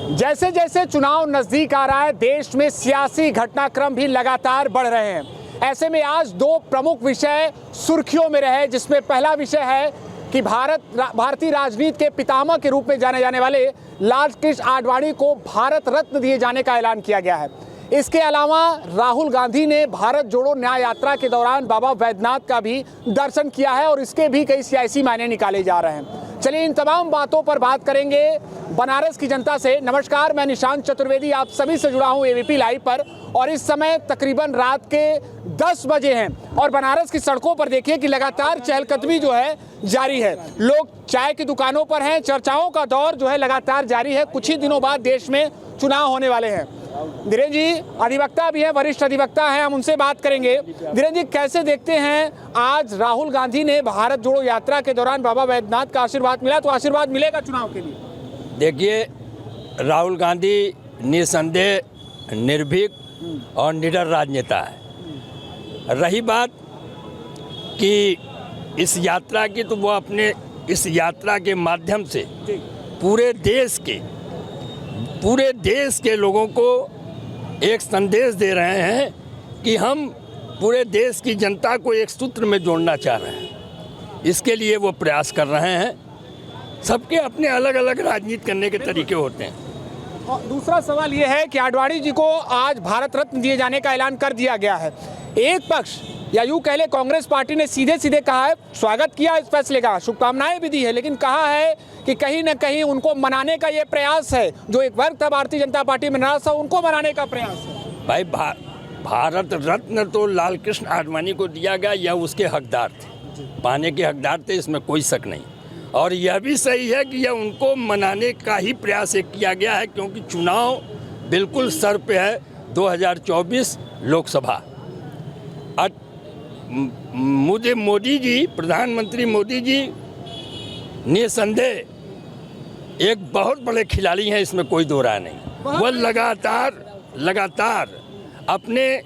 जैसे जैसे चुनाव नजदीक आ रहा है, देश में सियासी घटनाक्रम भी लगातार बढ़ रहे हैं। ऐसे में आज दो प्रमुख विषय सुर्खियों में रहे, जिसमें पहला विषय है कि भारतीय राजनीति के पितामह के रूप में जाने जाने वाले लाल कृष्ण आडवाणी को भारत रत्न दिए जाने का ऐलान किया गया है। इसके अलावा राहुल गांधी ने भारत जोड़ो न्याय यात्रा के दौरान बाबा वैद्यनाथ का भी दर्शन किया है और इसके भी कई सियासी मायने निकाले जा रहे हैं। चलिए इन तमाम बातों पर बात करेंगे बनारस की जनता से। नमस्कार, मैं निशांत चतुर्वेदी आप सभी से जुड़ा हूं एबीपी लाइव पर, और इस समय तकरीबन रात के 10 बजे हैं और बनारस की सड़कों पर देखिए कि लगातार चहलकदमी जो है जारी है। लोग चाय की दुकानों पर हैं, चर्चाओं का दौर जो है लगातार जारी है। कुछ ही दिनों बाद देश में चुनाव होने वाले हैं। धीरेन्द्र जी अधिवक्ता भी हैं, वरिष्ठ अधिवक्ता हैं, हम उनसे बात करेंगे। धीरेन्द्र जी, कैसे देखते हैं आज राहुल गांधी ने भारत जोड़ो यात्रा के दौरान बाबा वैद्यनाथ का आशीर्वाद मिला, तो आशीर्वाद मिलेगा चुनाव के लिए? देखिए, राहुल गांधी निसंदेह निर्भीक और निडर राजनेता है। रही बात कि इस यात्रा की, तो वो अपने इस यात्रा के माध्यम से पूरे देश के लोगों को एक संदेश दे रहे हैं कि हम पूरे देश की जनता को एक सूत्र में जोड़ना चाह रहे हैं। इसके लिए वो प्रयास कर रहे हैं। सबके अपने अलग अलग राजनीति करने के तरीके होते हैं। और दूसरा सवाल ये है कि आडवाणी जी को आज भारत रत्न दिए जाने का ऐलान कर दिया गया है। एक पक्ष या यूँ कह ले कांग्रेस पार्टी ने सीधे सीधे कहा है, स्वागत किया इस फैसले का, शुभकामनाएं भी दी है, लेकिन कहा है कि कहीं न कहीं उनको मनाने का ये प्रयास है। जो एक वर्ग था भारतीय जनता पार्टी में नाराज था, उनको मनाने का प्रयास है। भाई, भारत रत्न तो लाल कृष्ण आडवाणी को दिया गया, यह उसके हकदार थे, पाने के हकदार थे, इसमें कोई शक नहीं। और यह भी सही है कि यह उनको मनाने का ही प्रयास किया गया है, क्योंकि चुनाव बिल्कुल सर पे है। 2024 लोकसभा। मुझे मोदी जी, प्रधानमंत्री मोदी जी निसंदेह एक बहुत बड़े खिलाड़ी हैं, इसमें कोई दो राय नहीं। वह लगातार अपने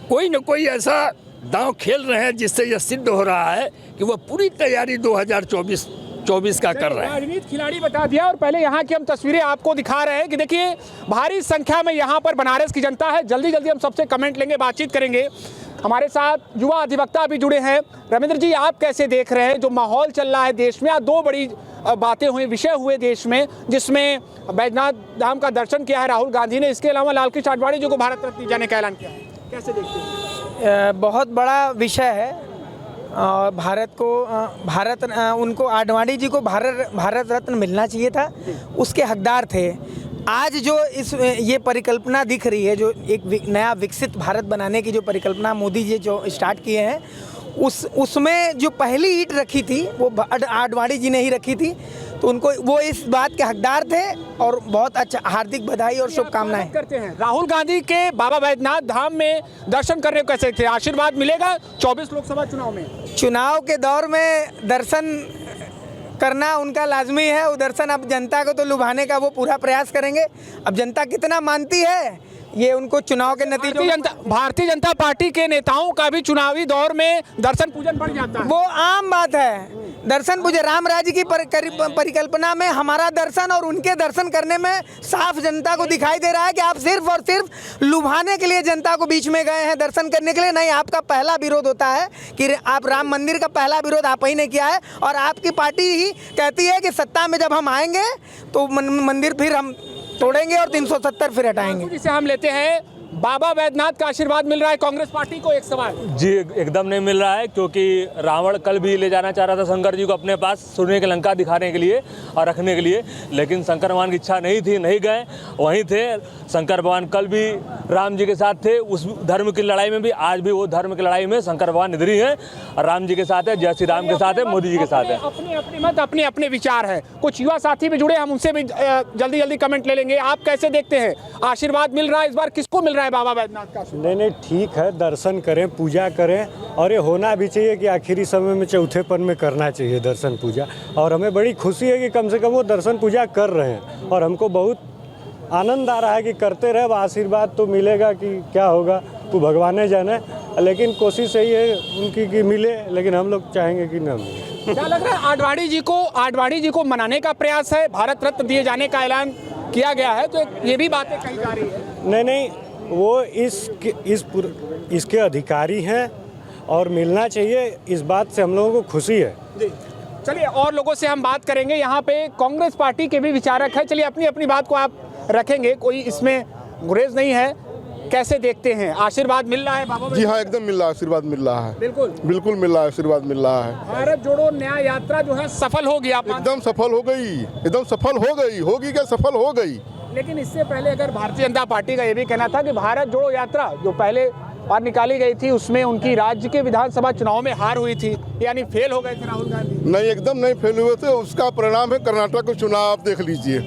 कोई न कोई ऐसा दांव खेल रहे हैं जिससे यह सिद्ध हो रहा है कि वह पूरी तैयारी 2024 का कर रहे हैं। राजनीति खिलाड़ी बता दिया। और पहले यहाँ की हम तस्वीरें आपको दिखा रहे हैं कि देखिए भारी संख्या में यहाँ पर बनारस की जनता है। जल्दी जल्दी हम सबसे कमेंट लेंगे, बातचीत करेंगे। हमारे साथ युवा अधिवक्ता भी जुड़े हैं। रविंद्र जी, आप कैसे देख रहे हैं जो माहौल चल रहा है देश में? आज दो बड़ी बातें हुई, विषय हुए देश में, जिसमें वैद्यनाथ धाम का दर्शन किया है राहुल गांधी ने, इसके अलावा लाल कृष्ण आडवाणी जी को भारत रत्न जाने का ऐलान किया है। कैसे देखते हैं? बहुत बड़ा विषय है और उनको आडवाणी जी को भारत रत्न मिलना चाहिए था, उसके हकदार थे। आज जो ये परिकल्पना दिख रही है, जो एक नया विकसित भारत बनाने की जो परिकल्पना मोदी जी जो स्टार्ट किए हैं, उसमें जो पहली ईंट रखी थी वो आडवाणी जी ने ही रखी थी, तो उनको वो इस बात के हकदार थे। और बहुत अच्छा, हार्दिक बधाई और शुभकामनाएं करते हैं। राहुल गांधी के बाबा वैद्यनाथ धाम में दर्शन करने को कैसे थे? आशीर्वाद मिलेगा 24 लोकसभा चुनाव में? चुनाव के दौर में दर्शन करना उनका लाजमी है। वो दर्शन अब जनता को तो लुभाने का वो पूरा प्रयास करेंगे। अब जनता कितना मानती है ये उनको चुनाव के नतीजों। भारतीय जनता पार्टी के नेताओं का भी चुनावी दौर में दर्शन पूजन बढ़ जाता है, वो आम बात है। दर्शन पूजन राम राज्य की परिकल्पना में हमारा दर्शन और उनके दर्शन करने में साफ जनता को दिखाई दे रहा है कि आप सिर्फ और सिर्फ लुभाने के लिए जनता को बीच में गए हैं दर्शन करने के लिए। नहीं, आपका पहला विरोध होता है कि आप राम मंदिर का पहला विरोध आप ही ने किया है, और आपकी पार्टी ही कहती है कि सत्ता में जब हम आएंगे तो मंदिर फिर हम तोड़ेंगे और 370 फिर हटाएंगे। जिसे हम लेते हैं, बाबा वैद्यनाथ का आशीर्वाद मिल रहा है कांग्रेस पार्टी को? एक सवाल जी, एकदम नहीं मिल रहा है, क्योंकि रावण कल भी ले जाना चाह रहा था शंकर जी को अपने पास सोने की लंका दिखाने के लिए और रखने के लिए, लेकिन शंकर भगवान की इच्छा नहीं थी, नहीं गए, वहीं थे। शंकर भगवान कल भी राम जी के साथ थे उस धर्म की लड़ाई में भी, आज भी वो धर्म की लड़ाई में शंकर भगवान निधरी हैं और राम जी के साथ है, जय श्री राम के साथ है, मोदी जी के साथ है। अपने अपने मत, अपने अपने विचार है। कुछ युवा साथी भी जुड़े, हम उनसे भी जल्दी जल्दी कमेंट ले लेंगे। आप कैसे देखते हैं? आशीर्वाद मिल रहा है इस बार, किसको मिल रहा है बाबा वैद्यनाथ का? नहीं, ठीक है, दर्शन करें, पूजा करें, और ये होना भी चाहिए कि आखिरी समय में चौथेपन में करना चाहिए दर्शन पूजा। और हमें बड़ी खुशी है कि कम से कम वो दर्शन पूजा कर रहे हैं, और हमको बहुत आनंद आ रहा है कि करते रहे। आशीर्वाद तो मिलेगा कि क्या होगा वो भगवान जाने, लेकिन कोशिश यही है उनकी कि मिले, लेकिन हम लोग चाहेंगे कि न मिले। क्या लग रहा है आडवाणी जी को मनाने का प्रयास है? भारत रत्न दिए जाने का ऐलान किया गया है, तो ये भी बातें कही जा रही है। नहीं, वो इसके अधिकारी हैं और मिलना चाहिए, इस बात से हम लोगों को खुशी है। चलिए और लोगों से हम बात करेंगे। यहाँ पे कांग्रेस पार्टी के भी विचारक है, चलिए अपनी अपनी बात को आप रखेंगे, कोई इसमें गुरेज नहीं है। कैसे देखते हैं, आशीर्वाद मिल रहा है बाबा? जी हाँ, एकदम मिल रहा है, आशीर्वाद मिल रहा है, बिल्कुल बिल्कुल मिल रहा है, आशीर्वाद मिल रहा है। भारत जोड़ो न्याय यात्रा जो है सफल हो गया, एकदम सफल हो गई, एकदम सफल हो गई, होगी क्या, सफल हो गई। लेकिन इससे पहले अगर भारतीय जनता पार्टी का ये भी कहना था कि भारत जोड़ो यात्रा जो पहले बार निकाली गई थी उसमें उनकी राज्य के विधानसभा चुनाव में हार हुई थी, यानी फेल हो गए थे राहुल गांधी। नहीं, एकदम नहीं फेल हुए थे, उसका परिणाम है कर्नाटक का चुनाव, आप देख लीजिए,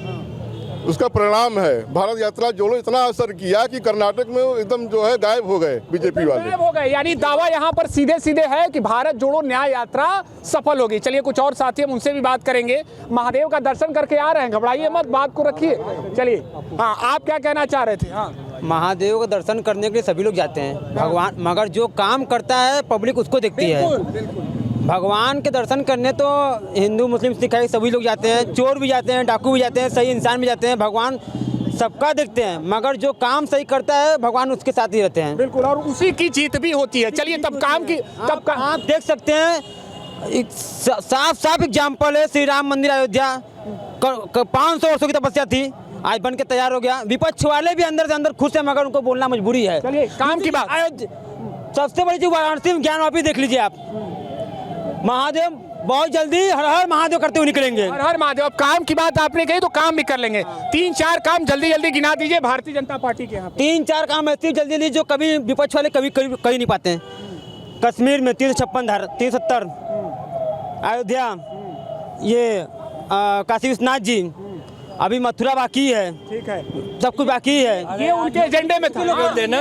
उसका परिणाम है। भारत यात्रा जोड़ो इतना असर किया कि कर्नाटक में एकदम जो है गायब हो गए बीजेपी वाले, गायब हो गए। यानी दावा यहाँ पर सीधे सीधे है कि भारत जोड़ो न्याय यात्रा सफल होगी। चलिए कुछ और साथी हम उनसे भी बात करेंगे। महादेव का दर्शन करके आ रहे हैं, घबराइए मत, बात को रखिए। चलिए हाँ, आप क्या कहना चाह रहे थे? हाँ, महादेव का दर्शन करने के लिए सभी लोग जाते हैं भगवान, मगर जो काम करता है पब्लिक उसको देखती है। भगवान के दर्शन करने तो हिंदू मुस्लिम सिख ईसाई सभी लोग जाते हैं, चोर भी जाते हैं, डाकू भी जाते हैं, सही इंसान भी जाते हैं। भगवान सबका देखते हैं, मगर जो काम सही करता है भगवान उसके साथ ही रहते हैं। बिल्कुल, और उसी की जीत भी होती है। चलिए तब काम की आप देख सकते हैं, साफ एग्जाम्पल है, श्री राम मंदिर अयोध्या 500 वर्षों की तपस्या थी, आज बन के तैयार हो गया। विपक्ष वाले भी अंदर से अंदर खुश है, मगर उनको बोलना मजबूरी है। चलिए काम की बात। सबसे बड़ी चीज वाराणसी में ज्ञान वापी देख लीजिए आप, महादेव बहुत जल्दी हर हर महादेव करते हुए निकलेंगे। हर हर महादेव। अब काम की बात आपने कही तो काम भी कर लेंगे। 3-4 काम जल्दी जल्दी गिना दीजिए भारतीय जनता पार्टी के यहाँ। 3-4 काम ऐसे जल्दी जल्दी जो कभी विपक्ष वाले कभी कर नहीं पाते हैं। कश्मीर में 356 धारा, 370, अयोध्या, ये काशी विश्वनाथ जी, अभी मथुरा बाकी है, ठीक है, सब कुछ बाकी है। ये उनके एजेंडे में था देना।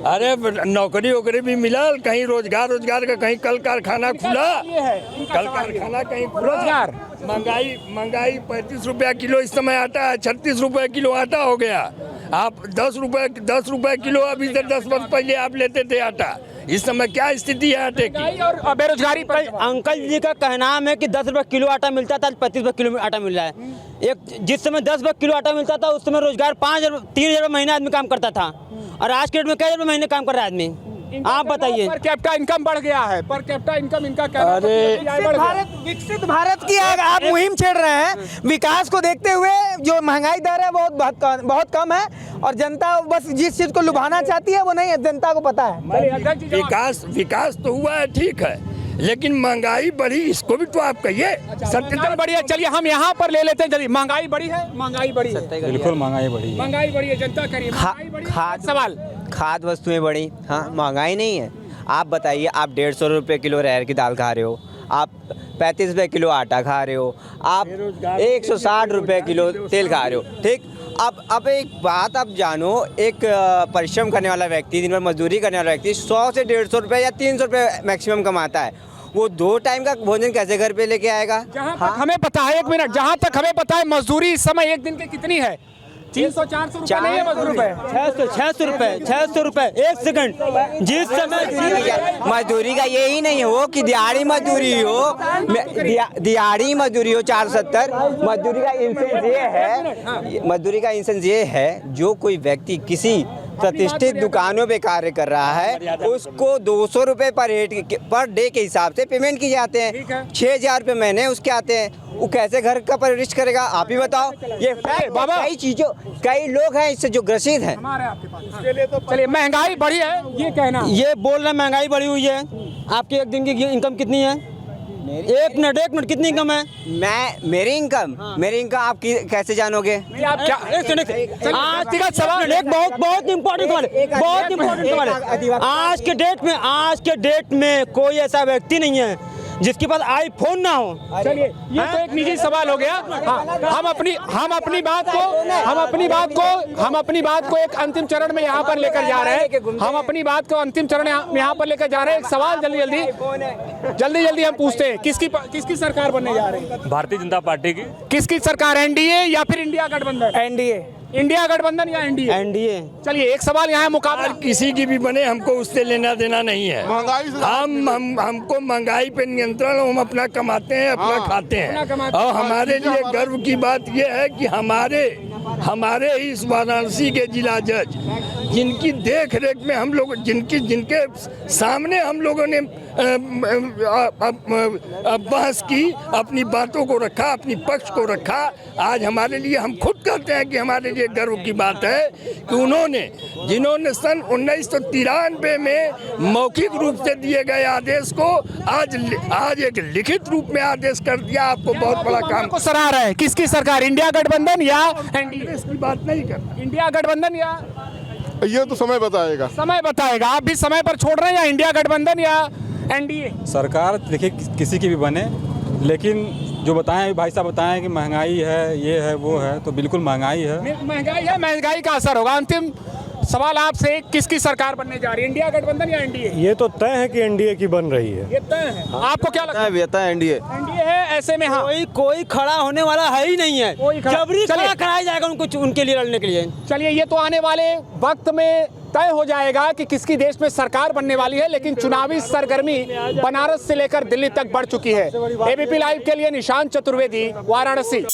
अरे नौकरी वोकरी भी मिला, कहीं रोजगार का कहीं कल कारखाना खुला, कल कारखाना कहीं रोजगार। महंगाई 35 रुपया किलो इस समय आटा है, 36 रुपये किलो आटा हो गया। आप 10 रुपये किलो अभी से 10 वर्ष पहले आप लेते थे आटा, इस समय क्या स्थिति है आटे की? और बेरोजगारी पर अंकल जी का कहना है कि 10 रुपये किलो आटा मिलता था, 35 रुपये किलो आटा मिल रहा है। एक जिस समय 10 रुपये किलो आटा मिलता था उस समय रोजगार 3,000 महीने आदमी काम करता था, और आज के डेट में कई रुपये महीने काम कर रहा है आदमी। आप बताइए। पर कैपिटा इनकम बढ़ गया है, पर कैपिटा इनकम इनका क्या? विकसित भारत की आप मुहिम छेड़ रहे हैं। विकास को देखते हुए जो महंगाई दर है बहुत कम है, और जनता बस जिस चीज को लुभाना चाहती है वो नहीं है, जनता को पता है। विकास तो हुआ है, ठीक है, लेकिन महंगाई बढ़ी, इसको भी तो आप कहिए। सत्य बढ़ी है। चलिए हम यहाँ पर ले लेते हैं। चलिए महंगाई बढ़ी है, महंगाई बढ़ी है, बिल्कुल महंगाई बढ़ी है, महंगाई बढ़ी है, जनता करिए महंगाई बढ़ी है। सवाल, खाद वस्तुएं बढ़ी, हाँ महंगाई नहीं है। आप बताइए, आप 150 रुपये किलो अरहर की दाल खा रहे हो, आप 35 रुपये किलो आटा खा रहे हो, आप 160 रुपये किलो तेल खा रहे हो, ठीक। अब एक बात आप जानो, एक परिश्रम करने वाला व्यक्ति, दिन भर मजदूरी करने वाला व्यक्ति 100 से 150 रुपये या 300 रुपये मैक्सिमम कमाता है, वो 2 टाइम का भोजन कैसे घर पे लेके आएगा? जहाँ तक हमें पता है, 1 मिनट, जहाँ तक हमें पता है मजदूरी इस समय एक दिन की कितनी है? 300-400 रुपये नहीं है मजदूरी, 600 रुपये 1 सेकंड। जिस समय मजदूरी का यही नहीं हो कि दिहाड़ी मजदूरी हो, दिहाड़ी मजदूरी हो 470। मजदूरी का इंसेंस ये है, जो कोई व्यक्ति किसी प्रतिष्ठित दुकानों पे कार्य कर रहा है उसको 200 रुपये पर डे के हिसाब से पेमेंट किए जाते हैं। 6,000 रुपये महीने उसके आते हैं, वो कैसे घर का परवरिश करेगा? आप ही बताओ। ये बाबा कई लोग हैं इससे जो ग्रसित हैं। चलिए महंगाई बढ़ी है, ये कहना, ये बोल रहे मंहगाई बढ़ी हुई है। आपकी एक दिन की इनकम कितनी है? एक मिनट कितनी इनकम है? मेरी इनकम आप कैसे जानोगे? सवाल एक बहुत इम्पोर्टेंट सवाल है। आज के डेट में कोई ऐसा व्यक्ति नहीं है जिसके पास आईफोन ना हो। चलिए ये तो एक निजी सवाल हो गया। हाँ, हम अपनी बात को एक अंतिम चरण में यहाँ पर लेकर जा रहे हैं। हम अपनी बात को अंतिम चरण में यहाँ पर लेकर जा रहे हैं। एक सवाल जल्दी हम पूछते हैं, किसकी सरकार बनने जा रही है? भारतीय जनता पार्टी की। किसकी सरकार, एनडीए या फिर इंडिया गठबंधन? इंडिया गठबंधन या एनडीए? चलिए एक सवाल यहाँ मुकाबला, किसी की भी बने, हमको उससे लेना देना नहीं है। हमको महंगाई पे नियंत्रण, हम अपना कमाते हैं, अपना खाते हैं, और हमारे लिए गर्व की बात यह है कि हमारे हमारे ही इस वाराणसी के जिला जज, जिनकी देख रेख में हम लोग, जिनके सामने हम लोगों ने बहस की, अपनी बातों को रखा, अपनी पक्ष को रखा। आज हमारे लिए, हम खुद कहते हैं कि हमारे लिए गर्व की बात है कि जिन्होंने सन 1993 में मौखिक रूप से दिए गए आदेश को आज एक लिखित रूप में आदेश कर दिया। आपको बहुत बड़ा काम को सराह रहा है। किसकी सरकार, इंडिया गठबंधन या एनडीए? की बात नहीं करना, इंडिया गठबंधन या ये तो समय बताएगा। समय बताएगा। आप भी समय पर छोड़ रहे हैं या इंडिया गठबंधन या एनडीए? सरकार देखिए किसी की भी बने, लेकिन जो बताएं भाई साहब बताएं कि महंगाई है, ये है, वो है, तो बिल्कुल महंगाई है। महंगाई है, महंगाई का असर होगा। अंतिम सवाल आपसे, किसकी सरकार बनने जा रही है, इंडिया गठबंधन या एनडीए? ये तो तय है कि एनडीए की बन रही है। ये तय है। आपको क्या लगता है? एनडीए एनडीए है। ऐसे में हाँ, कोई खड़ा होने वाला है ही नहीं है। कोई खड़ा- जबरी चलिए। खड़ा कराया जाएगा उनके लिए लड़ने के लिए। चलिए, ये तो आने वाले वक्त में तय हो जाएगा कि किसकी देश में सरकार बनने वाली है, लेकिन चुनावी सरगर्मी बनारस से लेकर दिल्ली तक बढ़ चुकी है। एबीपी लाइव के लिए निशांत चतुर्वेदी, वाराणसी।